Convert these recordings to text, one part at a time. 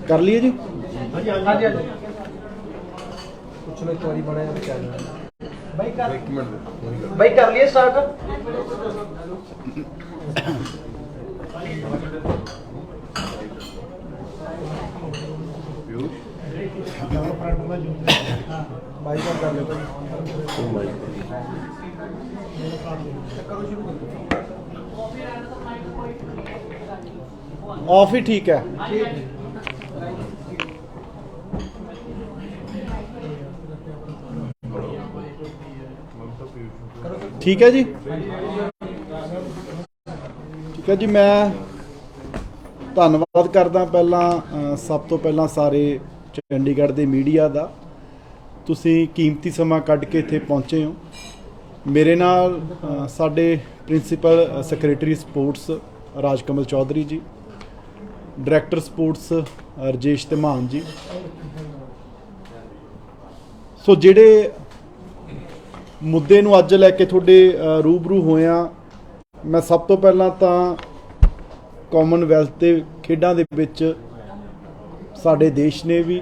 कर लिए जी? हाँ जी हाँ जी कुछ लोग तुम्हारी बड़ा भाई कर लिए स्टार्ट। भाई कर ले ऑफ ही ठीक है। ठीक है जी, ठीक है जी। मैं ਧੰਨਵਾਦ ਕਰਦਾ ਪਹਿਲਾਂ ਸਭ ਤੋਂ ਪਹਿਲਾਂ ਸਾਰੇ ਚੰਡੀਗੜ੍ਹ ਦੇ ਮੀਡੀਆ ਦਾ। ਤੁਸੀਂ ਕੀਮਤੀ ਸਮਾਂ ਕੱਢ ਕੇ ਇੱਥੇ ਪਹੁੰਚੇ ਹੋ। ਮੇਰੇ ਨਾਲ ਸਾਡੇ principal secretary sports Rajkamal Chaudhary ਜੀ, ਡਾਇਰੈਕਟਰ ਸਪੋਰਟਸ ਰਜੇਸ਼ ਧਮਾਨ ਜੀ। ਸੋ ਜਿਹੜੇ ਮੁੱਦੇ ਨੂੰ ਅੱਜ ਲੈ ਕੇ ਤੁਹਾਡੇ ਰੂਬਰੂ ਹੋਇਆ, ਮੈਂ ਸਭ ਤੋਂ ਪਹਿਲਾਂ ਤਾਂ ਕਾਮਨਵੈਲਥ ਦੇ ਖੇਡਾਂ ਦੇ ਵਿੱਚ ਸਾਡੇ ਦੇਸ਼ ਨੇ ਵੀ,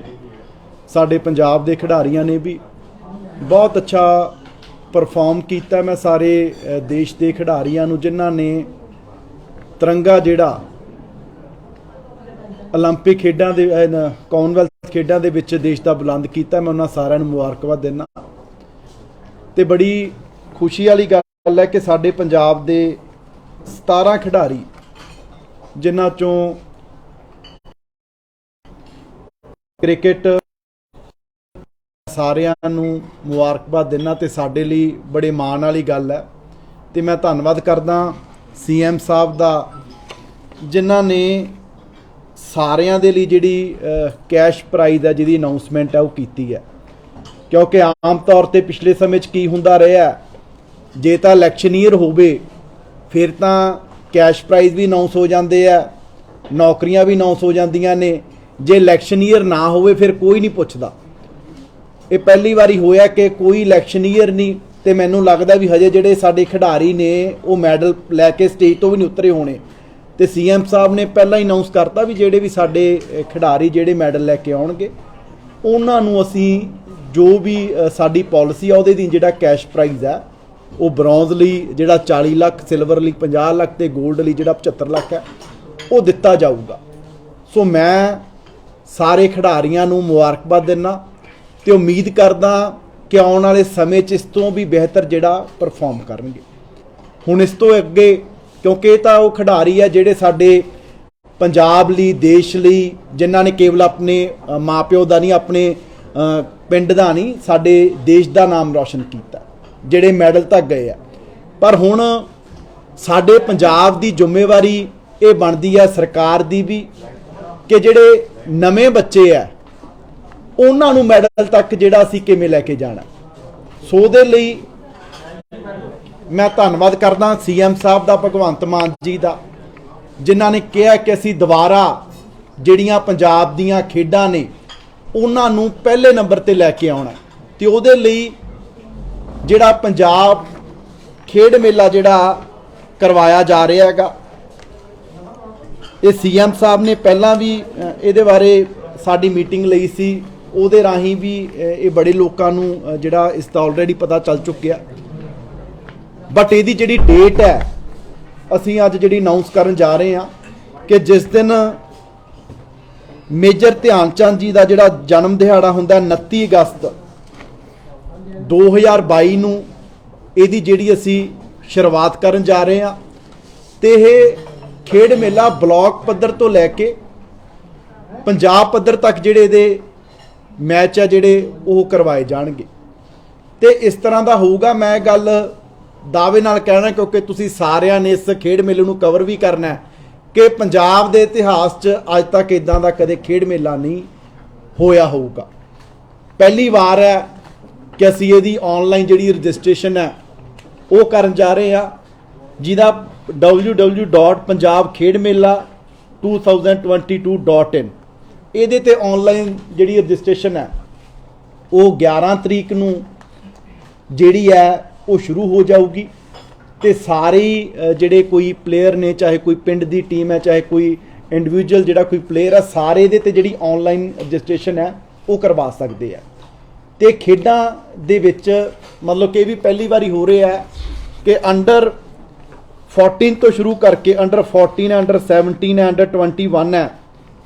ਸਾਡੇ ਪੰਜਾਬ ਦੇ ਖਿਡਾਰੀਆਂ ਨੇ ਵੀ ਬਹੁਤ ਅੱਛਾ ਪਰਫਾਰਮ ਕੀਤਾ। ਮੈਂ ਸਾਰੇ ਦੇਸ਼ ਦੇ ਖਿਡਾਰੀਆਂ ਨੂੰ ਜਿਨ੍ਹਾਂ ਨੇ ਤਿਰੰਗਾ ਜਿਹੜਾ ओलंपिक खेडा दे कॉमनवैल्थ खेडा दे विच देश का बुलंद किया, मैं उन्होंने सारिਆਂ ਨੂੰ मुबारकबाद देना। तो बड़ी खुशी वाली गल है कि साडे पंजाब दे 17 खिडारी जिन्हां चों क्रिकेट सारिਆਂ ਨੂੰ मुबारकबाद देना तो साडे लई बड़े माण वाली गल है। तो मैं धन्नवाद करदा CM साहब दा जिन्हां ने सारिਆਂ ਦੇ ਲਈ ਜਿਹੜੀ कैश प्राइज़ है जिहदी अनाउंसमेंट है वो कीती है, क्योंकि आम तौर पर पिछले समय की हुंदा रहा जे तो इलैक्शनीयर होवे फिर तो कैश प्राइज़ भी अनाउंस हो जाते हैं, नौकरियां भी अनाउंस हो जांदियां ने। जे इलैक्शनीयर ना होवे फिर कोई नहीं पुछदा। ये पहली बारी होया कि कोई इलैक्शनीयर नहीं, तो मैनूं लगदा भी हजे जिहड़े साडे खिडारी ने वो मैडल लैके स्टेज तो भी नहीं उतरे होने। तो CM साहब ने पहला ही अनाउंस करता भी जेडे भी साडे खिडारी जेडे मैडल लैके आउणगे उन्हां नूं असीं जो भी साडी पॉलिसी आ उहदे दी जेड़ा कैश प्राइज़ है वो ब्रॉन्ज लई जेड़ा 40 लाख, सिल्वर लई 50 लाख ते गोल्ड लई जेड़ा 75 लाख है वो दिता जाऊगा। सो मैं सारे खिडारियां नूं मुबारकबाद दिंदा ते उम्मीद करदा कि आउण वाले समय च इस तों भी बेहतर जेड़ा परफॉर्म करनगे। हुण इस तों अगे क्योंकि तो वो खिडारी है जेडे साडे पंजाब लई, देश लई, जिन्हां ने केवल अपने माँ प्यो का नहीं, अपने पिंड का नहीं, साडे देश का नाम रोशन किया, जेडे मैडल तक गए हैं। पर हुण साडे पंजाब की जिम्मेवारी ये बनती है सरकार की भी कि जेडे नवे बच्चे है उन्हां नूं मैडल तक जिहड़ा असीं किवें लैके जाना। सो दे लई मैं धन्नवाद करदा CM साहब का, भगवंत मान जी का, जिन्हां ने कहा कि असीं दोबारा जिहड़ियां पंजाब दीयां खेडां ने उन्हां नूं पहले नंबर ते लैके आउणा। ते उहदे लई जिहड़ा पंजाब खेड मेला जिहड़ा करवाया जा रहा हैगा, ये CM साहब ने पहलां भी इहदे बारे साडी मीटिंग लई सी, उहदे राहीं भी ये बड़े लोकां नूं जिहड़ा इसदा ऑलरेडी पता चल चुकिया। बट यदी जी डेट है असी अज जी अनाउंस करन जा रहे हैं कि जिस दिन मेजर ध्यानचंद जी का जोड़ा जन्म दिहाड़ा होंदा 29 अगस्त 2022 नूं इहदी जिहड़ी असी शुरुआत करन जा रहे हैं। तो यह खेड मेला ब्लॉक पद्धर तो लैके पंजाब पद्धर तक जिहड़े इहदे मैच है जिहड़े वो करवाए जाणगे। तो इस तरह का होऊगा। मैं गल दावे नाल कहना क्योंकि तुसी सारिਆਂ ने इस खेड मेले नूं कवर भी करना है कि पंजाब के इतिहास च अज तक इदां दा कदे खेड मेला नहीं होया होऊगा। पहली बार है कि असी इहदी ऑनलाइन जिहड़ी रजिस्ट्रेशन है वो करन जा रहे हैं, जिहदा www.punjabkhedmela2022.in इहदे ते ऑनलाइन जिहड़ी रजिस्ट्रेशन है ਉਹ 11 ਤਰੀਕ ਨੂੰ ਜਿਹੜੀ ਹੈ ਉਹ ਸ਼ੁਰੂ ਹੋ ਜਾਊਗੀ ਤੇ ਸਾਰੇ ਜਿਹੜੇ ਕੋਈ ਪਲੇਅਰ ਨੇ, ਚਾਹੇ ਕੋਈ ਪਿੰਡ ਦੀ ਟੀਮ ਹੈ, ਚਾਹੇ ਕੋਈ ਇੰਡੀਵਿਜੂਅਲ ਜਿਹੜਾ ਕੋਈ ਪਲੇਅਰ ਹੈ, ਸਾਰੇ ਇਹਦੇ ਤੇ ਜਿਹੜੀ ਆਨਲਾਈਨ ਰਜਿਸਟ੍ਰੇਸ਼ਨ ਹੈ ਉਹ ਕਰਵਾ ਸਕਦੇ ਆ। ਤੇ ਖੇਡਾਂ ਦੇ ਵਿੱਚ ਮਤਲਬ ਕਿ ਇਹ ਵੀ ਪਹਿਲੀ ਵਾਰੀ ਹੋ ਰਿਹਾ ਹੈ ਕਿ ਅੰਡਰ 14 ਤੋਂ ਸ਼ੁਰੂ ਕਰਕੇ ਅੰਡਰ 14 ਹੈ, ਅੰਡਰ 17 ਹੈ, ਅੰਡਰ 21 ਹੈ,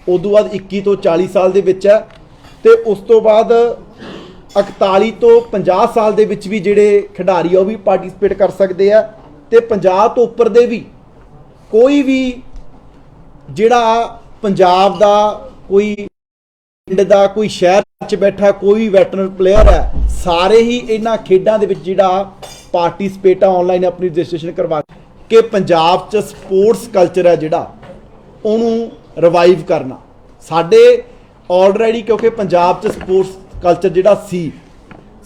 ਉਦੋਂ ਬਾਅਦ 21 ਤੋਂ 40 ਸਾਲ ਦੇ ਵਿੱਚ ਹੈ ਤੇ ਉਸ ਤੋਂ ਬਾਅਦ 41 ਤੋਂ 50 ਸਾਲ ਦੇ ਵਿੱਚ ਵੀ ਜਿਹੜੇ ਖਿਡਾਰੀ ਆ ਉਹ ਵੀ ਪਾਰਟਿਸਿਪੇਟ ਕਰ ਸਕਦੇ ਆ ਤੇ 50 ਤੋਂ ਉੱਪਰ ਦੇ ਵੀ ਕੋਈ ਵੀ ਜਿਹੜਾ ਪੰਜਾਬ ਦਾ ਕੋਈ ਪਿੰਡ ਦਾ ਕੋਈ ਸ਼ਹਿਰ 'ਚ ਬੈਠਾ ਕੋਈ ਵੀ ਵੈਟਰਨ ਪਲੇਅਰ ਹੈ, ਸਾਰੇ ਹੀ ਇਹਨਾਂ ਖੇਡਾਂ ਦੇ ਵਿੱਚ ਜਿਹੜਾ ਪਾਰਟਿਸਿਪੇਟ ਆ ਆਨਲਾਈਨ ਆਪਣੀ ਰਜਿਸਟ੍ਰੇਸ਼ਨ ਕਰਵਾ ਕੇ ਪੰਜਾਬ 'ਚ ਸਪੋਰਟਸ ਕਲਚਰ ਹੈ ਜਿਹੜਾ ਉਹਨੂੰ ਰਿਵਾਈਵ ਕਰਨਾ। ਸਾਡੇ ਆਲਰੇਡੀ ਕਿਉਂਕਿ ਪੰਜਾਬ 'ਚ ਸਪੋਰਟਸ ਕਲਚਰ ਜਿਹੜਾ ਸੀ,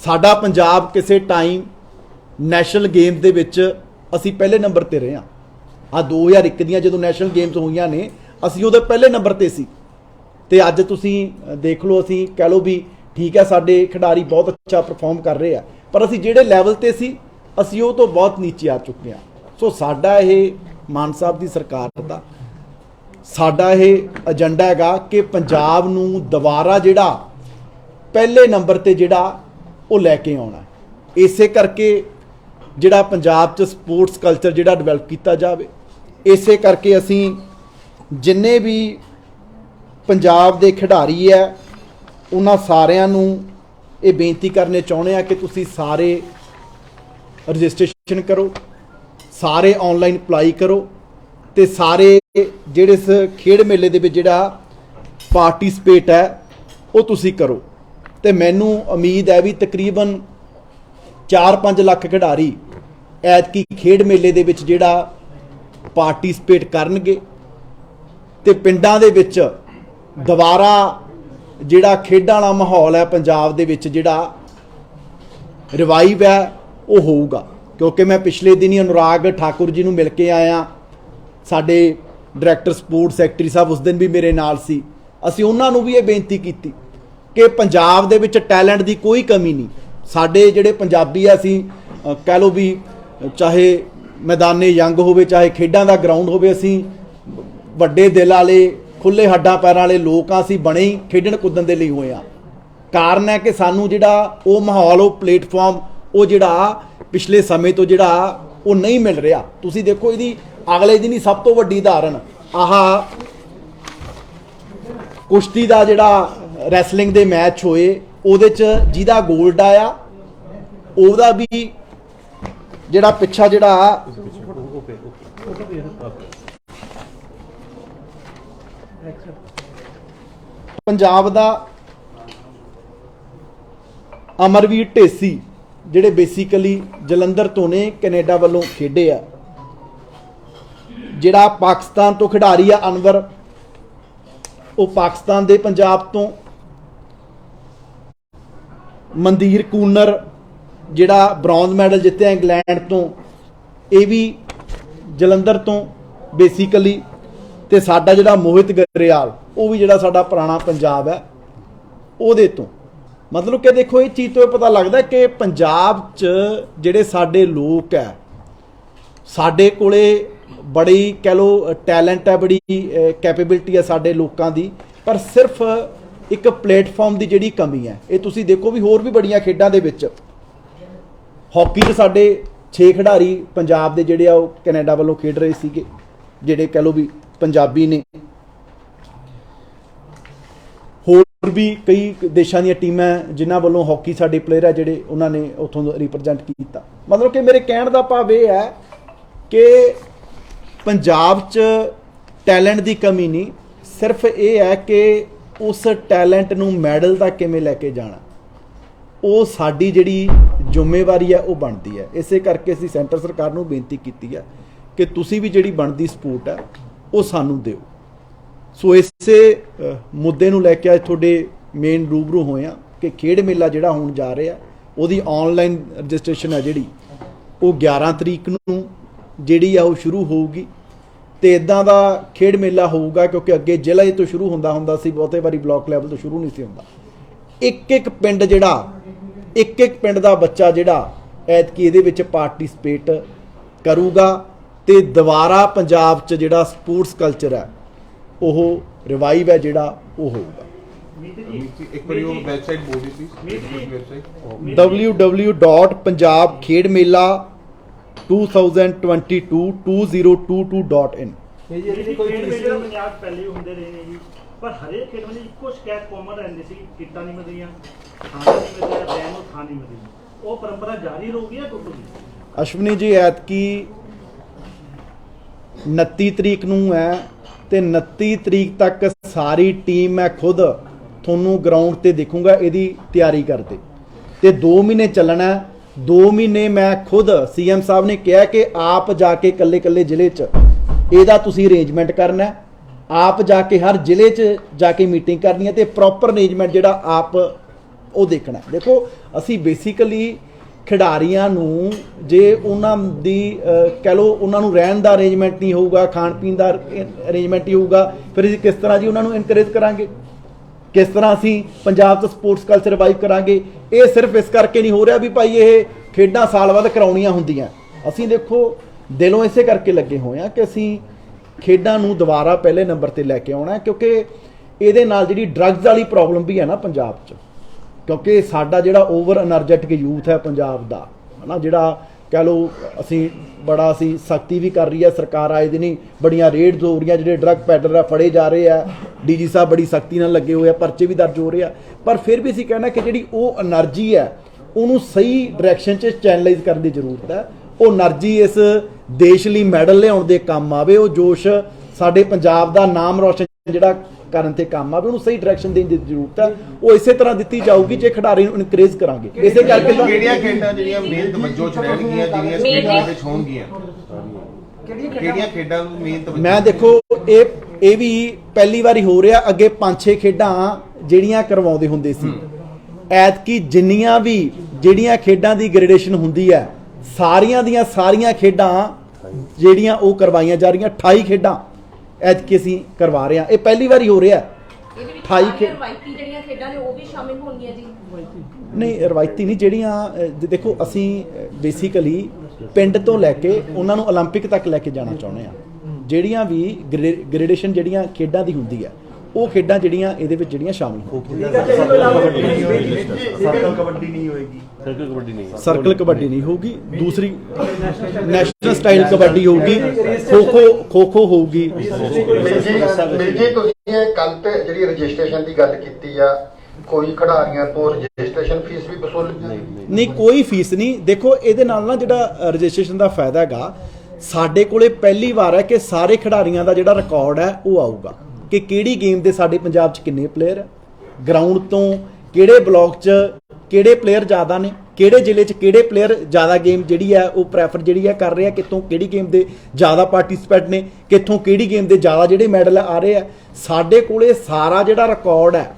ਸਾਡਾ ਪੰਜਾਬ ਕਿਸੇ ਟਾਈਮ ਨੈਸ਼ਨਲ ਗੇਮਸ ਦੇ ਵਿੱਚ ਅਸੀਂ ਪਹਿਲੇ ਨੰਬਰ ਤੇ ਰਹੇ ਹਾਂ। ਆ 2001 ਦੀਆਂ ਜਦੋਂ ਨੈਸ਼ਨਲ ਗੇਮਸ ਹੋਈਆਂ ਨੇ ਅਸੀਂ ਉਹਦੇ ਪਹਿਲੇ ਨੰਬਰ ਤੇ ਸੀ ਤੇ ਅੱਜ ਤੁਸੀਂ ਦੇਖ ਲਓ, ਅਸੀਂ ਕਹਿ ਲਓ ਵੀ ਠੀਕ ਹੈ ਸਾਡੇ ਖਿਡਾਰੀ ਬਹੁਤ ਅੱਛਾ ਪਰਫਾਰਮ ਕਰ ਰਹੇ ਆ, ਪਰ ਅਸੀਂ ਜਿਹੜੇ ਲੈਵਲ ਤੇ ਸੀ ਅਸੀਂ ਉਹ ਤੋਂ ਬਹੁਤ ਨੀਚੇ ਆ ਚੁੱਕੇ ਹਾਂ। ਸੋ ਸਾਡਾ ਇਹ ਮਾਨ ਸਾਹਿਬ ਦੀ ਸਰਕਾਰ ਦਾ ਸਾਡਾ ਇਹ ਏਜੰਡਾ ਹੈਗਾ ਕਿ ਪੰਜਾਬ ਨੂੰ ਦੁਬਾਰਾ ਜਿਹੜਾ ਪਹਿਲੇ ਨੰਬਰ ਤੇ ਜਿਹੜਾ ਉਹ ਲੈ ਕੇ ਆਉਣਾ। ਇਸੇ ਕਰਕੇ ਜਿਹੜਾ ਪੰਜਾਬ 'ਚ ਸਪੋਰਟਸ ਕਲਚਰ ਜਿਹੜਾ ਡਿਵੈਲਪ ਕੀਤਾ ਜਾਵੇ, ਇਸੇ ਕਰਕੇ ਅਸੀਂ ਜਿੰਨੇ ਵੀ ਪੰਜਾਬ ਦੇ ਖਿਡਾਰੀ ਹੈ ਉਹਨਾਂ ਸਾਰਿਆਂ ਨੂੰ ਇਹ ਬੇਨਤੀ ਕਰਨੇ ਚਾਹੁੰਦੇ ਆ ਕਿ ਤੁਸੀਂ ਸਾਰੇ ਰਜਿਸਟ੍ਰੇਸ਼ਨ ਕਰੋ, ਸਾਰੇ ਆਨਲਾਈਨ ਅਪਲਾਈ ਕਰੋ ਤੇ ਸਾਰੇ ਜਿਹੜੇ ਇਸ ਖੇਡ ਮੇਲੇ ਦੇ ਵਿੱਚ ਜਿਹੜਾ ਪਾਰਟਿਸਿਪੇਟ ਹੈ ਉਹ ਤੁਸੀਂ ਕਰੋ। ਤੇ ਮੈਨੂੰ ਉਮੀਦ ਹੈ ਵੀ ਤਕਰੀਬਨ 4-5 ਲੱਖ ਖਿਡਾਰੀ ਐਤਕੀ ਖੇਡ ਮੇਲੇ ਦੇ ਵਿੱਚ ਜਿਹੜਾ ਪਾਰਟਿਸਿਪੇਟ ਕਰਨਗੇ ਤੇ ਪਿੰਡਾਂ ਦੇ ਵਿੱਚ ਦੁਬਾਰਾ ਜਿਹੜਾ ਖੇਡਾਂ ਵਾਲਾ ਮਾਹੌਲ ਹੈ ਪੰਜਾਬ ਦੇ ਵਿੱਚ ਜਿਹੜਾ ਰਿਵਾਈਵ ਹੈ ਉਹ ਹੋਊਗਾ। ਕਿਉਂਕਿ ਮੈਂ ਪਿਛਲੇ ਦਿਨੀ ਅਨੁਰਾਗ ਠਾਕੁਰ ਜੀ ਨੂੰ ਮਿਲ ਕੇ ਆਇਆ, ਸਾਡੇ ਡਾਇਰੈਕਟਰ ਸਪੋਰਟ ਸੈਕਟਰੀ ਸਾਹਿਬ ਉਸ ਦਿਨ ਵੀ ਮੇਰੇ ਨਾਲ ਸੀ। ਅਸੀਂ ਉਹਨਾਂ ਨੂੰ ਵੀ ਇਹ ਬੇਨਤੀ ਕੀਤੀ ਕਿ ਪੰਜਾਬ ਦੇ ਵਿੱਚ ਟੈਲੈਂਟ ਦੀ ਕੋਈ ਕਮੀ ਨਹੀਂ। ਸਾਡੇ ਜਿਹੜੇ ਪੰਜਾਬੀ ਆ, ਅਸੀਂ ਕਹਿ ਲਓ ਵੀ ਚਾਹੇ ਮੈਦਾਨੇ ਜੰਗ ਹੋਵੇ, ਚਾਹੇ ਖੇਡਾਂ ਦਾ ਗਰਾਊਂਡ ਹੋਵੇ, ਅਸੀਂ ਵੱਡੇ ਦਿਲ ਵਾਲੇ ਖੁੱਲੇ ਹੱਡਾਂ ਪੈਰਾਂ ਵਾਲੇ ਲੋਕ ਆ। ਅਸੀਂ ਬਣੇ ਹੀ ਖੇਡਣ ਕੁੱਦਣ ਦੇ ਲਈ ਹੋਏ ਆ। ਕਾਰਨ ਹੈ ਕਿ ਸਾਨੂੰ ਜਿਹੜਾ ਉਹ ਮਾਹੌਲ, ਉਹ ਪਲੇਟਫਾਰਮ, ਉਹ ਜਿਹੜਾ ਪਿਛਲੇ ਸਮੇਂ ਤੋਂ ਜਿਹੜਾ ਉਹ ਨਹੀਂ ਮਿਲ ਰਿਹਾ। ਤੁਸੀਂ ਦੇਖੋ ਇਹਦੀ ਅਗਲੇ ਦਿਨ ਹੀ ਸਭ ਤੋਂ ਵੱਡੀ ਉਦਾਹਰਣ ਆਹ ਕੁਸ਼ਤੀ ਦਾ ਜਿਹੜਾ ਰੈਸਲਿੰਗ ਦੇ ਮੈਚ ਹੋਏ, ਉਹਦੇ 'ਚ ਜਿਹਦਾ 골ਡ ਆਇਆ ਉਹਦਾ ਵੀ ਜਿਹੜਾ ਪਿੱਛਾ ਜਿਹੜਾ ਪੰਜਾਬ ਦਾ ਅਮਰਵੀਰ ਢੇਸੀ ਜਿਹੜੇ ਬੇਸਿਕਲੀ ਜਲੰਧਰ ਤੋਂ ਨੇ, ਕੈਨੇਡਾ ਵੱਲੋਂ ਖੇਡੇ ਆ। ਜਿਹੜਾ ਪਾਕਿਸਤਾਨ ਤੋਂ ਖਿਡਾਰੀ ਆ ਅਨਵਰ, ਉਹ ਪਾਕਿਸਤਾਨ ਦੇ ਪੰਜਾਬ ਤੋਂ। ਮਨਦੀਰ ਕੂਨਰ ਜਿਹੜਾ ਬ੍ਰੌਂਜ਼ ਮੈਡਲ ਜਿੱਤਿਆ ਇੰਗਲੈਂਡ ਤੋਂ, ਇਹ ਵੀ ਜਲੰਧਰ ਤੋਂ ਬੇਸਿਕਲੀ। ਤੇ ਸਾਡਾ ਜਿਹੜਾ ਮੋਹਿਤ ਗਰੇਵਾਲ, ਉਹ ਵੀ ਜਿਹੜਾ ਸਾਡਾ ਪੁਰਾਣਾ ਪੰਜਾਬ ਹੈ ਉਹਦੇ ਤੋਂ। ਮਤਲਬ ਕਿ ਦੇਖੋ ਇਹ ਚੀਜ਼ ਤੋਂ ਇਹ ਪਤਾ ਲੱਗਦਾ ਕਿ ਪੰਜਾਬ 'ਚ ਜਿਹੜੇ ਸਾਡੇ ਲੋਕ ਹੈ, ਸਾਡੇ ਕੋਲੇ ਬੜੀ ਕਹਿ ਲਓ ਟੈਲੈਂਟ ਹੈ, ਬੜੀ ਕੈਪੇਬਿਲਿਟੀ ਹੈ ਸਾਡੇ ਲੋਕਾਂ ਦੀ, ਪਰ ਸਿਰਫ ਇੱਕ ਪਲੇਟਫਾਰਮ ਦੀ ਜਿਹੜੀ ਕਮੀ ਹੈ। ਇਹ ਤੁਸੀਂ ਦੇਖੋ ਵੀ ਹੋਰ ਵੀ ਬੜੀਆਂ ਖੇਡਾਂ ਦੇ ਵਿੱਚ ਹਾਕੀ 'ਚ ਸਾਡੇ 6 ਖਿਡਾਰੀ ਪੰਜਾਬ ਦੇ ਜਿਹੜੇ ਆ ਉਹ ਕੈਨੇਡਾ ਵੱਲੋਂ ਖੇਡ ਰਹੇ ਸੀਗੇ, ਜਿਹੜੇ ਕਹਿ ਲਓ ਵੀ ਪੰਜਾਬੀ ਨੇ। ਹੋਰ ਵੀ ਕਈ ਦੇਸ਼ਾਂ ਦੀਆਂ ਟੀਮਾਂ ਜਿਨ੍ਹਾਂ ਵੱਲੋਂ ਹਾਕੀ ਸਾਡੇ ਪਲੇਅਰ ਆ ਜਿਹੜੇ ਉਹਨਾਂ ਨੇ ਉੱਥੋਂ ਰਿਪਰੈਜ਼ੈਂਟ ਕੀਤਾ। ਮਤਲਬ ਕਿ ਮੇਰੇ ਕਹਿਣ ਦਾ ਭਾਵ ਇਹ ਹੈ ਕਿ ਪੰਜਾਬ 'ਚ ਟੈਲੈਂਟ ਦੀ ਕਮੀ ਨਹੀਂ, ਸਿਰਫ ਇਹ ਹੈ ਕਿ ਉਸ ਟੈਲੈਂਟ ਨੂੰ ਮੈਡਲ ਤੱਕ ਕਿਵੇਂ ਲੈ ਕੇ ਜਾਣਾ, ਉਹ ਸਾਡੀ ਜਿਹੜੀ ਜ਼ਿੰਮੇਵਾਰੀ ਹੈ ਉਹ ਬਣਦੀ ਹੈ। ਇਸੇ ਕਰਕੇ ਅਸੀਂ ਸੈਂਟਰ ਸਰਕਾਰ ਨੂੰ ਬੇਨਤੀ ਕੀਤੀ ਹੈ ਕਿ ਤੁਸੀਂ ਵੀ ਜਿਹੜੀ ਬਣਦੀ ਸਪੋਰਟ ਹੈ ਉਹ ਸਾਨੂੰ ਦਿਓ। ਸੋ ਇਸੇ ਮੁੱਦੇ ਨੂੰ ਲੈ ਕੇ ਅੱਜ ਤੁਹਾਡੇ ਮੇਨ ਰੂਬਰੂ ਹੋਏ ਆ ਕਿ ਖੇਡ ਮੇਲਾ ਜਿਹੜਾ ਹੋਣ ਜਾ ਰਿਹਾ ਉਹਦੀ ਆਨਲਾਈਨ ਰਜਿਸਟ੍ਰੇਸ਼ਨ ਹੈ ਜਿਹੜੀ ਉਹ 11 ਤਰੀਕ ਨੂੰ ਜਿਹੜੀ ਆ ਉਹ ਸ਼ੁਰੂ ਹੋਊਗੀ। ਤੇ ਇਦਾਂ ਦਾ ਖੇਡ ਮੇਲਾ ਹੋਊਗਾ ਕਿਉਂਕਿ ਅੱਗੇ ਜ਼ਿਲ੍ਹੇ ਤੋਂ ਸ਼ੁਰੂ ਹੁੰਦਾ ਸੀ, ਬਹੁਤੇ ਵਾਰੀ ਬਲਾਕ ਲੈਵਲ ਤੋਂ ਸ਼ੁਰੂ ਨਹੀਂ ਸੀ ਹੁੰਦਾ। ਇੱਕ ਪਿੰਡ ਜਿਹੜਾ ਇੱਕ ਪਿੰਡ ਦਾ ਬੱਚਾ ਜਿਹੜਾ ਐਤਕੀ ਇਹਦੇ ਵਿੱਚ ਪਾਰਟਿਸਿਪੇਟ ਕਰੂਗਾ ਤੇ ਦੁਬਾਰਾ ਪੰਜਾਬ 'ਚ ਜਿਹੜਾ ਸਪੋਰਟਸ ਕਲਚਰ ਹੈ ਉਹ ਰਿਵਾਈਵ ਹੈ ਜਿਹੜਾ ਉਹ ਹੋਊਗਾ। ਇੱਕ ਵਾਰੀ ਉਹ ਵੈਬਸਾਈਟ ਬੋਲ ਦਿਓ ਪਲੀਜ਼, ਵੈਬਸਾਈਟ www.punjabkhedmela2022 ਇਹ ਜੀ ਇਹਦੀ ਕੋਈ ਖੇਡ ਫੀਸ ਮੇਲੇ ਤਾਂ ਨਹੀਂ। ਪੰਜਾਬ ਪਹਿਲੇ ਹੀ ਹੁੰਦੇ ਰਹੇ ਨੇ ਜੀ, ਪਰ ਹਰੇਕ ਖੇਡ ਵਿੱਚ ਇੱਕੋ ਸ਼ਿਕਾਇਤ ਕਾਮਨ ਰਹਿੰਦੀ ਸੀ, ਕਿੱਟਾਂ ਨਹੀਂ ਮਿਲਦੀਆਂ, ਖਾਣਾ ਨਹੀਂ ਮਿਲਦਾ, ਬੈਨ ਨੂੰ ਖਾਣ ਨਹੀਂ ਮਿਲਦੀ। ਉਹ ਪਰੰਪਰਾ ਜਾਰੀ ਰਹੂਗੀ ਜਾਂ ਟੁੱਟੂਗੀ? ਅਸ਼ਵਨੀ ਜੀ ਐਤਕੀ 29 ਤਰੀਕ ਨੂੰ ਹੈ ਤੇ 29 ਤਰੀਕ ਤੱਕ ਸਾਰੀ ਟੀਮ ਮੈਂ ਖੁਦ ਤੁਹਾਨੂੰ ਗਰਾਊਂਡ ਤੇ ਦੇਖੂੰਗਾ ਇਹਦੀ ਤਿਆਰੀ ਕਰਦੇ ਤੇ 2 ਮਹੀਨੇ ਚੱਲਣਾ। 2 ਮਹੀਨੇ ਮੈਂ ਖੁਦ ਸੀਐਮ ਸਾਹਿਬ ਨੇ ਕਿਹਾ ਕਿ ਆਪ ਜਾ ਕੇ ਕੱਲੇ ਜ਼ਿਲ੍ਹੇ 'ਚ ਇਹਦਾ ਤੁਸੀਂ ਅਰੇਂਜਮੈਂਟ ਕਰਨਾ, ਆਪ ਜਾ ਕੇ ਹਰ ਜ਼ਿਲ੍ਹੇ 'ਚ ਜਾ ਕੇ ਮੀਟਿੰਗ ਕਰਨੀ ਹੈ ਤੇ ਪ੍ਰੋਪਰ ਅਰੇਂਜਮੈਂਟ ਜਿਹੜਾ ਆਪ ਉਹ ਦੇਖਣਾ। ਦੇਖੋ ਅਸੀਂ ਬੇਸਿਕਲੀ ਖਿਡਾਰੀਆਂ ਨੂੰ ਜੇ ਉਹਨਾਂ ਦੀ ਕਹਿ ਲਓ ਉਹਨਾਂ ਨੂੰ ਰਹਿਣ ਦਾ ਅਰੇਂਜਮੈਂਟ ਨਹੀਂ ਹੋਊਗਾ, ਖਾਣ ਪੀਣ ਦਾ ਅਰੇਂਜਮੈਂਟ ਨਹੀਂ ਹੋਊਗਾ, ਫਿਰ ਅਸੀਂ ਕਿਸ ਤਰ੍ਹਾਂ ਜੀ ਉਹਨਾਂ ਨੂੰ ਇਨਕਰੇਜ ਕਰਾਂਗੇ, ਕਿਸ ਤਰ੍ਹਾਂ ਅਸੀਂ ਪੰਜਾਬ 'ਚ ਸਪੋਰਟਸ ਕਲਚਰ ਰਿਵਾਈਵ ਕਰਾਂਗੇ। ਇਹ ਸਿਰਫ ਇਸ ਕਰਕੇ ਨਹੀਂ ਹੋ ਰਿਹਾ ਵੀ ਭਾਈ ਇਹ ਖੇਡਾਂ ਸਾਲ ਬਾਅਦ ਕਰਾਉਣੀਆਂ ਹੁੰਦੀਆਂ। ਅਸੀਂ ਦੇਖੋ ਦਿਲੋਂ ਇਸੇ ਕਰਕੇ ਲੱਗੇ ਹੋਏ ਆ ਕਿ ਅਸੀਂ ਖੇਡਾਂ ਨੂੰ ਦੁਬਾਰਾ ਪਹਿਲੇ ਨੰਬਰ ਤੇ ਲੈ ਕੇ ਆਉਣਾ, ਕਿਉਂਕਿ ਇਹਦੇ ਨਾਲ ਜਿਹੜੀ ਡਰੱਗਸ ਵਾਲੀ ਪ੍ਰੋਬਲਮ ਵੀ ਹੈ ਨਾ ਪੰਜਾਬ 'ਚ, ਕਿਉਂਕਿ ਸਾਡਾ ਜਿਹੜਾ ਓਵਰ એનર્ਜੈਟਿਕ ਯੂਥ ਹੈ ਪੰਜਾਬ ਦਾ ਹੈ ਨਾ, ਜਿਹੜਾ ਕਹਿ ਲਓ ਅਸੀਂ ਸਖਤੀ ਵੀ ਕਰ ਰਹੀ ਹੈ ਸਰਕਾਰ, ਆਏ ਦਿਨ ਹੀ ਬੜੀਆਂ ਰੇਡਸ ਹੋ ਰਹੀਆਂ, ਜਿਹੜੇ ਡਰੱਗ ਪੈਡਲਰ ਆ ਫੜੇ ਜਾ ਰਹੇ ਆ, ਡੀਜੀ ਸਾਹਿਬ ਬੜੀ ਸਖਤੀ ਨਾਲ ਲੱਗੇ ਹੋਏ ਆ, ਪਰਚੇ ਵੀ ਦਰਜ ਹੋ ਰਹੇ ਆ। ਪਰ ਫਿਰ ਵੀ ਅਸੀਂ ਕਹਿਣਾ ਕਿ ਜਿਹੜੀ ਉਹ એનર્ਜੀ ਹੈ ਉਹਨੂੰ ਸਹੀ ਡਾਇਰੈਕਸ਼ਨ 'ਚ ਚੈਨਲਾਈਜ਼ ਕਰਨ ਦੀ ਜ਼ਰੂਰਤ ਹੈ। ਉਹ એનર્ਜੀ ਇਸ ਦੇਸ਼ ਲਈ ਮੈਡਲ ਲਿਆਉਣ ਦੇ ਕੰਮ ਆਵੇ, ਉਹ ਜੋਸ਼ ਸਾਡੇ ਪੰਜਾਬ ਦਾ ਨਾਮ ਰੋਸ਼ਨ ਜਿਹੜਾ ਕਰਨ ਤੇ ਕੰਮ ਆਵੇ, ਉਹਨੂੰ ਸਹੀ ਡਾਇਰੈਕਸ਼ਨ ਦੇਣ ਦੀ ਜ਼ਰੂਰਤ ਹੈ। ਉਹ ਇਸੇ ਤਰ੍ਹਾਂ ਦਿੱਤੀ ਜਾਊਗੀ ਜੇ ਖਿਡਾਰੀ ਨੂੰ ਇਨਕਰੇਜ ਕਰਾਂਗੇ। ਇਸੇ ਕਰਕੇ ਤਾਂ ਕਿਹੜੀਆਂ ਖੇਡਾਂ ਜਿਹੜੀਆਂ ਮੇਨ ਤਵੱਜੋ 'ਚ ਰਹਿਣਗੀਆਂ, ਜਿਹੜੀਆਂ ਸਟੇਟਾਂ ਵਿੱਚ ਹੋਣਗੀਆਂ, ਕਿਹੜੀਆਂ ਖੇਡਾਂ ਨੂੰ ਮੇਨ ਤਵੱਜੋ? ਮੈਂ ਦੇਖੋ ਇਹ ਵੀ ਪਹਿਲੀ ਵਾਰੀ ਹੋ ਰਿਹਾ, ਅੱਗੇ 5-6 ਖੇਡਾਂ ਜਿਹੜੀਆਂ ਕਰਵਾਉਂਦੇ ਹੁੰਦੇ ਸੀ। ਐਤਕੀ ਜਿੰਨੀਆਂ ਵੀ ਜਿਹੜੀਆਂ ਖੇਡਾਂ ਦੀ ਗ੍ਰੇਡੇਸ਼ਨ ਹੁੰਦੀ ਹੈ ਸਾਰੀਆਂ ਦੀਆਂ ਸਾਰੀਆਂ ਖੇਡਾਂ ਜਿਹੜੀਆਂ ਉਹ ਕਰਵਾਈਆਂ ਜਾ ਰਹੀਆਂ। 28 ਖੇਡਾਂ ਐਤਕੀ ਅਸੀਂ ਕਰਵਾ ਰਹੇ ਹਾਂ, ਇਹ ਪਹਿਲੀ ਵਾਰੀ ਹੋ ਰਿਹਾ। 28 ਰਵਾਇਤੀ ਜਿਹੜੀਆਂ ਖੇਡਾਂ ਨੇ ਉਹ ਵੀ ਸ਼ਾਮਿਲ ਹੋਣਗੀਆਂ ਜੀ? ਨਹੀਂ ਰਵਾਇਤੀ ਨਹੀਂ, ਜਿਹੜੀਆਂ ਦੇਖੋ ਅਸੀਂ ਬੇਸਿਕਲੀ ਪਿੰਡ ਤੋਂ ਲੈ ਕੇ ਉਹਨਾਂ ਨੂੰ 올림픽 ਤੱਕ ਲੈ ਕੇ ਜਾਣਾ ਚਾਹੁੰਦੇ ਹਾਂ। ਜਿਹੜੀਆਂ ਵੀ ਗ੍ਰੇਡੇਸ਼ਨ ਜਿਹੜੀਆਂ ਖੇਡਾਂ ਦੀ ਹੁੰਦੀ ਹੈ ਉਹ ਖੇਡਾਂ ਜਿਹੜੀਆਂ ਇਹਦੇ ਵਿੱਚ ਜਿਹੜੀਆਂ ਸ਼ਾਮਿਲ ਹੋਣਗੀਆਂ। ਸਰਕਲ ਕਬੱਡੀ ਨਹੀਂ ਹੋਊਗੀ, ਦੂਸਰੀ ਨੈਸ਼ਨਲ ਸਟਾਈਲ ਕਬੱਡੀ ਹੋਊਗੀ, ਖੋ ਹੋਊਗੀ। ਜੀ ਤੁਸੀਂ ਇਹ ਕੱਲ ਤੇ ਜਿਹੜੀ ਰਜਿਸਟ੍ਰੇਸ਼ਨ ਦੀ ਗੱਲ ਕੀਤੀ ਆ, ਕੋਈ ਖਿਡਾਰੀਆਂ ਤੋਂ ਰਜਿਸਟ੍ਰੇਸ਼ਨ ਫੀਸ ਵੀ ਵਸੂਲ ਨਹੀਂ, ਕੋਈ ਫੀਸ ਨਹੀਂ। ਦੇਖੋ ਇਹਦੇ ਨਾਲ ਨਾ ਜਿਹੜਾ ਰਜਿਸਟ੍ਰੇਸ਼ਨ ਦਾ ਫਾਇਦਾ ਹੈਗਾ, ਸਾਡੇ ਕੋਲੇ ਪਹਿਲੀ ਵਾਰ ਹੈ ਕਿ ਸਾਰੇ ਖਿਡਾਰੀਆਂ ਦਾ ਜਿਹੜਾ ਰਿਕਾਰਡ ਹੈ ਉਹ ਆਊਗਾ ਕਿ ਕਿਹੜੀ ਗੇਮ ਦੇ ਸਾਡੇ ਪੰਜਾਬ 'ਚ ਕਿੰਨੇ ਪਲੇਅਰ ਹੈ, ਗਰਾਊਂਡ ਤੋਂ ਕਿਹੜੇ ਬਲਾਕ 'ਚ ਕਿਹੜੇ ਪਲੇਅਰ ਜ਼ਿਆਦਾ ਨੇ, ਕਿਹੜੇ ਜ਼ਿਲ੍ਹੇ 'ਚ ਕਿਹੜੇ ਪਲੇਅਰ ਜ਼ਿਆਦਾ ਗੇਮ ਜਿਹੜੀ ਹੈ ਉਹ ਪ੍ਰੈਫਰ ਜਿਹੜੀ ਹੈ ਕਰ ਰਹੇ ਆ, ਕਿੱਥੋਂ ਕਿਹੜੀ ਗੇਮ ਦੇ ਜ਼ਿਆਦਾ ਪਾਰਟਿਸਿਪੇਟ ਨੇ, ਕਿੱਥੋਂ ਕਿਹੜੀ ਗੇਮ ਦੇ ਜ਼ਿਆਦਾ ਜਿਹੜੇ ਮੈਡਲ ਆ ਰਹੇ ਆ। ਸਾਡੇ ਕੋਲੇ ਸਾਰਾ ਜਿਹੜਾ ਰਿਕਾਰਡ ਹੈ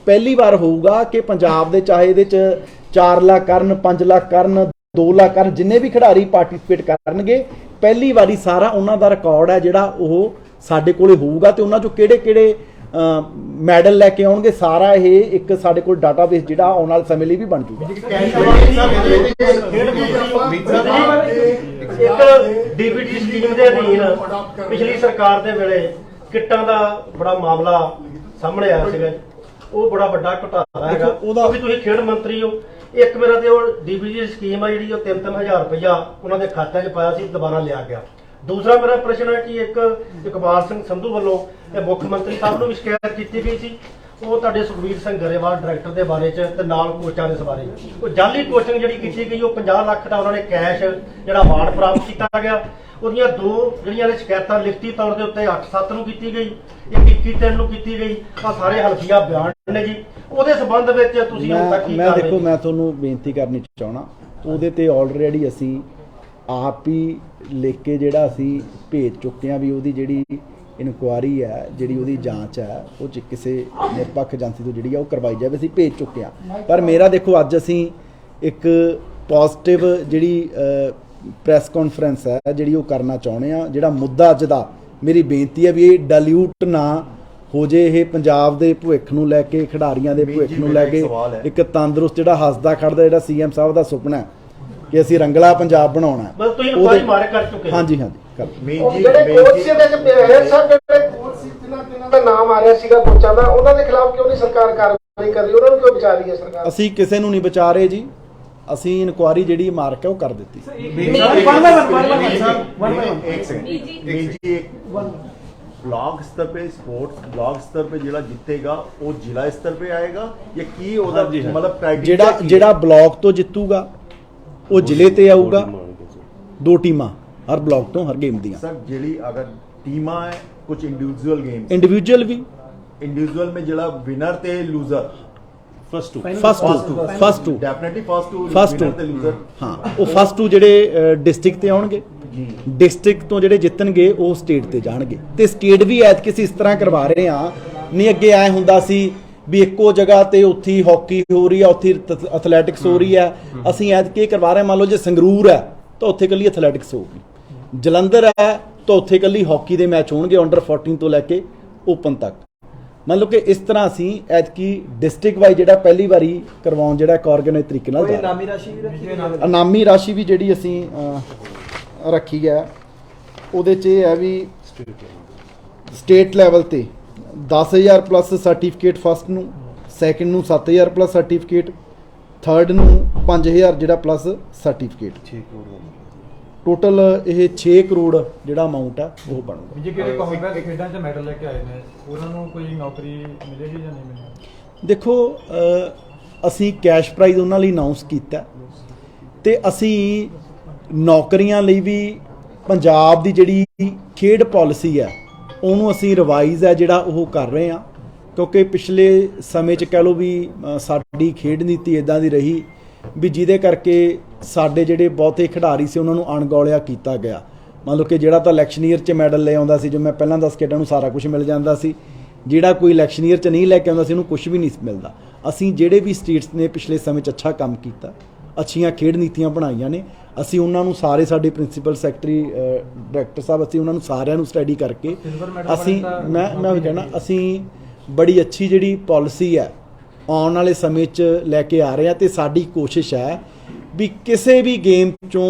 ਪਹਿਲੀ ਵਾਰ ਹੋਊਗਾ ਕਿ ਪੰਜਾਬ ਦੇ ਚਾਹੇ ਇਹਦੇ 'ਚ 4 ਲੱਖ ਕਰਨ, 5 ਲੱਖ ਕਰਨ, 2 ਲੱਖ ਕਰਨ, ਜਿੰਨੇ ਵੀ ਖਿਡਾਰੀ ਪਾਰਟਿਸਿਪੇਟ ਕਰਨਗੇ ਪਹਿਲੀ ਵਾਰੀ ਸਾਰਾ ਉਹਨਾਂ ਦਾ ਰਿਕਾਰਡ ਹੈ ਜਿਹੜਾ ਉਹ ਸਾਡੇ ਕੋਲੇ ਹੋਊਗਾ ਤੇ ਉਹਨਾਂ 'ਚੋਂ ਕਿਹੜੇ ਮੈਡਲ ਲੈ ਕੇ ਆਉਣਗੇ, ਸਾਰਾ ਇਹ ਇੱਕ ਸਾਡੇ ਕੋਲ ਡਾਟਾਬੇਸ ਜਿਹੜਾ ਆਉਣ ਵਾਲੇ ਸਮੇਂ ਲਈ ਵੀ ਬਣ ਜੂਗਾ। ਇੱਕ ਡੀਬੀਟੀ ਸਕੀਮ ਦੇ ਅਧੀਨ ਪਿਛਲੀ ਸਰਕਾਰ ਦੇ ਵੇਲੇ ਕਿੱਟਾਂ ਦਾ ਬੜਾ ਮਾਮਲਾ ਸਾਹਮਣੇ ਆਇਆ ਸੀਗਾ, ਉਹ ਬੜਾ ਵੱਡਾ ਘੁਟਾਲਾ ਹੈਗਾ। ਕਿਉਂਕਿ ਤੁਸੀਂ ਖੇਡ ਮੰਤਰੀ ਹੋ, ਇੱਕ ਮੇਰਾ ਤੇ ਉਹ ਡੀਬੀਟੀ ਸਕੀਮ ਆ ਜਿਹੜੀ ਉਹ 3-3000 ਰੁਪਇਆ ਉਹਨਾਂ ਦੇ ਖਾਤਿਆਂ 'ਚ ਪਾਇਆ ਸੀ, ਦੁਬਾਰਾ ਲਿਆ ਗਿਆ। ਦੂਸਰਾ ਮੇਰਾ ਪ੍ਰਸ਼ਨ ਹੈ ਕਿ ਇੱਕ ਇਕਬਾਲ ਸਿੰਘ ਸੰਧੂ ਵੱਲੋਂ ਇਹ ਮੁੱਖ ਮੰਤਰੀ ਸਾਹਿਬ ਨੂੰ ਵੀ ਸ਼ਿਕਾਇਤ ਕੀਤੀ ਗਈ ਸੀ, ਉਹ ਤੁਹਾਡੇ ਸੁਖਬੀਰ ਸਿੰਘ ਗਰੇਵਾਲ ਡਾਇਰੈਕਟਰ ਦੇ ਬਾਰੇ 'ਚ ਤੇ ਨਾਲ ਕੋਚਾਂ ਦੇ ਬਾਰੇ ਉਹ ਜਾਲੀ ਕੋਚਿੰਗ ਜਿਹੜੀ ਕੀਤੀ ਗਈ, ਉਹ 50 ਲੱਖ ਦਾ ਉਹਨਾਂ ਨੇ ਕੈਸ਼ ਜਿਹੜਾ ਅਵਾਰਡ ਪ੍ਰਾਪਤ ਕੀਤਾ ਗਿਆ। ਉਹਦੀਆਂ 2 ਜਿਹੜੀਆਂ ਨੇ ਸ਼ਿਕਾਇਤਾਂ ਲਿਖਤੀ ਤੌਰ ਦੇ ਉੱਤੇ 8/7 ਨੂੰ ਕੀਤੀ ਗਈ, ਇੱਕ 21/3 ਨੂੰ ਕੀਤੀ ਗਈ। ਆ ਸਾਰੇ ਹਲਫੀਆ ਬਿਆਨ ਨੇ ਜੀ, ਉਹਦੇ ਸੰਬੰਧ ਵਿੱਚ ਤੁਸੀਂ ਹੁਣ ਤੱਕ ਕੀ ਕਰ ਰਹੇ? ਦੇਖੋ ਮੈਂ ਤੁਹਾਨੂੰ ਬੇਨਤੀ ਕਰਨੀ ਚਾਹਣਾ, ਉਹਦੇ ਤੇ ਆਲਰੇਡੀ ਅਸੀਂ ਆਪ ਹੀ ਲਿਖ ਕੇ ਜਿਹੜਾ ਅਸੀਂ ਭੇਜ ਚੁੱਕੇ ਹਾਂ ਵੀ ਉਹਦੀ ਜਿਹੜੀ ਇਨਕੁਆਰੀ ਹੈ, ਜਿਹੜੀ ਉਹਦੀ ਜਾਂਚ ਹੈ, ਉਹ 'ਚ ਕਿਸੇ ਨਿਰਪੱਖ ਏਜੰਸੀ ਤੋਂ ਜਿਹੜੀ ਆ ਉਹ ਕਰਵਾਈ ਜਾਵੇ। ਅਸੀਂ ਭੇਜ ਚੁੱਕੇ ਹਾਂ। ਪਰ ਮੇਰਾ ਦੇਖੋ ਅੱਜ ਅਸੀਂ ਇੱਕ ਪੋਜ਼ਿਟਿਵ ਜਿਹੜੀ ਪ੍ਰੈਸ ਕਾਨਫਰੰਸ ਹੈ ਜਿਹੜੀ ਉਹ ਕਰਨਾ ਚਾਹੁੰਦੇ ਹਾਂ। ਜਿਹੜਾ ਮੁੱਦਾ ਅੱਜ ਦਾ ਮੇਰੀ ਬੇਨਤੀ ਹੈ ਵੀ ਇਹ ਡਾਇਲਿਊਟ ਨਾ ਹੋ ਜੇ ਇਹ ਪੰਜਾਬ ਦੇ ਭਵਿੱਖ ਨੂੰ ਲੈ ਕੇ, ਖਿਡਾਰੀਆਂ ਦੇ ਭਵਿੱਖ ਨੂੰ ਲੈ ਕੇ ਇੱਕ ਤੰਦਰੁਸਤ ਜਿਹੜਾ ਹੱਸਦਾ ਖੜਦਾ ਜਿਹੜਾ ਸੀਐਮ ਸਾਹਿਬ ਦਾ ਸੁਪਨਾ ਹੈ ਕਿ ਅਸੀਂ ਰੰਗਲਾ ਪੰਜਾਬ ਬਣਾਉਣਾ ਹੈ। ਬਸ ਤੁਸੀਂ ਇਨਕੁਆਇਰੀ ਮਾਰੇ ਕਰ ਚੁੱਕੇ ਹੋ। ਹਾਂਜੀ ਹਾਂਜੀ ਕਰ ਜਿਹੜੇ ਕੋਚ ਸੀ ਵਿੱਚ ਪਏ ਸਰ, ਜਿਹੜੇ ਕੋਚ ਸੀ ਜਿਨ੍ਹਾਂ ਦਾ ਨਾਮ ਆ ਰਿਹਾ ਸੀਗਾ ਕੋਚਾਂ ਦਾ, ਉਹਨਾਂ ਦੇ ਖਿਲਾਫ ਕਿਉਂ ਨਹੀਂ ਸਰਕਾਰ ਕਾਰਵਾਈ ਕਰ ਰਹੀ? ਉਹਨਾਂ ਨੂੰ ਕਿਉਂ ਬਚਾ ਰਹੀ ਹੈ ਸਰਕਾਰ? ਅਸੀਂ ਕਿਸੇ ਨੂੰ ਨਹੀਂ ਵਿਚਾਰ ਰਹੇ ਜੀ, ਅਸੀਂ ਇਨਕੁਆਇਰੀ ਜਿਹੜੀ ਮਾਰਕ ਹੈ ਉਹ ਕਰ ਦਿੱਤੀ। ब्लॉक स्तर पे स्पोर्ट्स ब्लॉक स्तर पे जिला जीतेगा वो जिला स्तर पे आएगा या की ਉਹਦਾ ਮਤਲਬ ਜਿਹੜਾ ਜਿਹੜਾ ਬਲਾਕ ਤੋਂ ਜਿੱਤੂਗਾ ਉਹ ਜ਼ਿਲ੍ਹੇ ਤੇ ਆਊਗਾ। 2 ਟੀਮਾਂ ਹਰ ਬਲਾਕ ਤੋਂ ਹਰ ਗੇਮ ਦੀਆਂ। ਸਰ ਜਿਹੜੀ ਅਗਰ ਟੀਮਾਂ ਹੈ ਕੁਝ ਇੰਡੀਵਿਜੂਅਲ ਗੇਮਸ ਇੰਡੀਵਿਜੂਅਲ ਵੀ ਇੰਡੀਵਿਜੂਅਲ में ਜਿਹੜਾ ਵਿਨਰ ਤੇ loser first two definitely first First two two। ਤੇ ਲੂਜ਼ਰ ਹਾਂ, ਉਹ ਫਸਟ ਟੂ ਜਿਹੜੇ ਡਿਸਟ੍ਰਿਕਟ ਤੇ ਆਉਣਗੇ, ਡਿਸਟ੍ਰਿਕਟ ਤੋਂ ਜਿਹੜੇ ਜਿੱਤਣਗੇ ਉਹ ਸਟੇਟ ਤੇ ਜਾਣਗੇ। ਤੇ ਸਟੇਟ ਵੀ ਐਤਕੀ ਅਸੀਂ ਇਸ ਤਰ੍ਹਾਂ ਕਰਵਾ ਰਹੇ ਹਾਂ, ਨਹੀਂ ਅੱਗੇ ਐ ਹੁੰਦਾ ਸੀ ਵੀ ਇੱਕੋ ਜਗ੍ਹਾ ਤੇ ਉੱਥੇ ਹਾਕੀ ਹੋ ਰਹੀ ਆ, ਉੱਥੇ ਐਥਲੈਟਿਕਸ ਹੋ ਰਹੀ ਆ। ਅਸੀਂ ਐਤਕੀ ਇਹ ਕਰਵਾ ਰਹੇ ਹਾਂ, ਮੰਨ ਲਓ ਜੇ ਸੰਗਰੂਰ ਹੈ ਤਾਂ ਉੱਥੇ ਇਕੱਲੀ ਐਥਲੈਟਿਕਸ ਹੋਊਗੀ, ਜਲੰਧਰ ਹੈ ਤਾਂ ਉੱਥੇ ਇਕੱਲੀ ਹਾਕੀ ਦੇ ਮੈਚ ਹੋਣਗੇ ਅੰਡਰ 14 ਤੋਂ ਲੈ ਕੇ ਓਪਨ ਤੱਕ। ਮੰਨ ਲਓ ਕਿ ਇਸ ਤਰ੍ਹਾਂ ਅਸੀਂ ਐਤਕੀ ਡਿਸਟ੍ਰਿਕਟ ਵਾਈਜ਼ ਜਿਹੜਾ ਪਹਿਲੀ ਵਾਰੀ ਕਰਵਾਉਣ ਜਿਹੜਾ ਇੱਕ ਆਰਗੇਨਾਈਜ਼ ਤਰੀਕੇ ਨਾਲ ਜਾ ਇਨਾਮੀ ਰਾਸ਼ੀ ਵੀ ਰੱਖੀ ਹੈ। ਇਨਾਮੀ ਰਾਸ਼ੀ ਵੀ ਜਿਹੜੀ ਅਸੀਂ ਰੱਖੀ ਹੈ, ਉਹਦੇ 'ਚ ਇਹ ਹੈ ਵੀ ਸਟੇਟ ਲੈਵਲ ਤੇ 10,000 ਪਲੱਸ ਸਰਟੀਫਿਕੇਟ ਫਸਟ ਨੂੰ, ਸੈਕਿੰਡ ਨੂੰ 7,000 ਪਲੱਸ ਸਰਟੀਫਿਕੇਟ, ਥਰਡ ਨੂੰ 5,000 ਜਿਹੜਾ ਪਲੱਸ ਸਰਟੀਫਿਕੇਟ। ਟੋਟਲ ਇਹ 6 ਕਰੋੜ ਜਿਹੜਾ ਅਮਾਉਂਟ ਹੈ ਉਹ ਬਣੂਗਾ। ਜੇ ਕਿਹੜੇ ਕਾਮਨਵੈਲਥ ਖੇਡਾਂ 'ਚ ਮੈਡਲ ਲੈ ਕੇ ਆਏ ਨੇ ਉਹਨਾਂ ਨੂੰ ਕੋਈ ਨੌਕਰੀ ਮਿਲੇਗੀ ਜਾਂ ਨਹੀਂ ਮਿਲੇਗੀ? ਦੇਖੋ ਅਸੀਂ ਕੈਸ਼ ਪ੍ਰਾਈਜ਼ ਉਹਨਾਂ ਲਈ ਅਨਾਉਂਸ ਕੀਤਾ ਤੇ ਅਸੀਂ ਨੌਕਰੀਆਂ ਲਈ ਵੀ ਪੰਜਾਬ ਦੀ ਜਿਹੜੀ ਖੇਡ ਪਾਲਿਸੀ ਹੈ ਉਹਨੂੰ ਅਸੀਂ ਰਿਵਾਈਜ਼ ਹੈ ਜਿਹੜਾ ਉਹ ਕਰ ਰਹੇ ਹਾਂ, ਕਿਉਂਕਿ ਪਿਛਲੇ ਸਮੇਂ 'ਚ ਕਹਿ ਲਓ ਵੀ ਸਾਡੀ ਖੇਡ ਨੀਤੀ ਇਦਾਂ ਦੀ ਰਹੀ ਵੀ ਜਿਹਦੇ ਕਰਕੇ ਸਾਡੇ ਜਿਹੜੇ ਬਹੁਤੇ ਖਿਡਾਰੀ ਸੀ ਉਹਨਾਂ ਨੂੰ ਅਣਗੌਲਿਆ ਕੀਤਾ ਗਿਆ। ਮੰਨ ਲਓ ਕਿ ਜਿਹੜਾ ਤਾਂ ਇਲੈਕਸ਼ਨੀਅਰ 'ਚ ਮੈਡਲ ਲੈ ਆਉਂਦਾ ਸੀ, ਜੋ ਮੈਂ ਪਹਿਲਾਂ ਦੱਸ ਕੇ ਹਟਿਆ, ਨੂੰ ਸਾਰਾ ਕੁਝ ਮਿਲ ਜਾਂਦਾ ਸੀ। ਜਿਹੜਾ ਕੋਈ ਇਲੈਕਸ਼ਨੀਅਰ 'ਚ ਨਹੀਂ ਲੈ ਕੇ ਆਉਂਦਾ ਸੀ ਉਹਨੂੰ ਕੁਝ ਵੀ ਨਹੀਂ ਮਿਲਦਾ। ਅਸੀਂ ਜਿਹੜੇ ਵੀ ਸਟੇਟਸ ਨੇ ਪਿਛਲੇ ਸਮੇਂ 'ਚ ਅੱਛਾ ਕੰਮ ਕੀਤਾ, ਅੱਛੀਆਂ ਖੇਡ ਨੀਤੀਆਂ ਬਣਾਈਆਂ ਨੇ, ਅਸੀਂ ਉਹਨਾਂ ਨੂੰ ਸਾਰੇ ਸਾਡੇ ਪ੍ਰਿੰਸੀਪਲ ਸੈਕਟਰੀ ਡਾਇਰੈਕਟਰ ਸਾਹਿਬ ਅਸੀਂ ਉਹਨਾਂ ਨੂੰ ਸਾਰਿਆਂ ਨੂੰ ਸਟੱਡੀ ਕਰਕੇ ਅਸੀਂ ਮੈਂ ਉਹ ਕਹਿਣਾ ਅਸੀਂ ਬੜੀ ਅੱਛੀ ਜਿਹੜੀ ਪਾਲਿਸੀ ਹੈ ਆਉਣ ਵਾਲੇ ਸਮੇਂ 'ਚ ਲੈ ਕੇ ਆ ਰਹੇ ਹਾਂ। ਤੇ ਸਾਡੀ ਕੋਸ਼ਿਸ਼ ਹੈ ਵੀ ਕਿਸੇ ਵੀ ਗੇਮ 'ਚੋਂ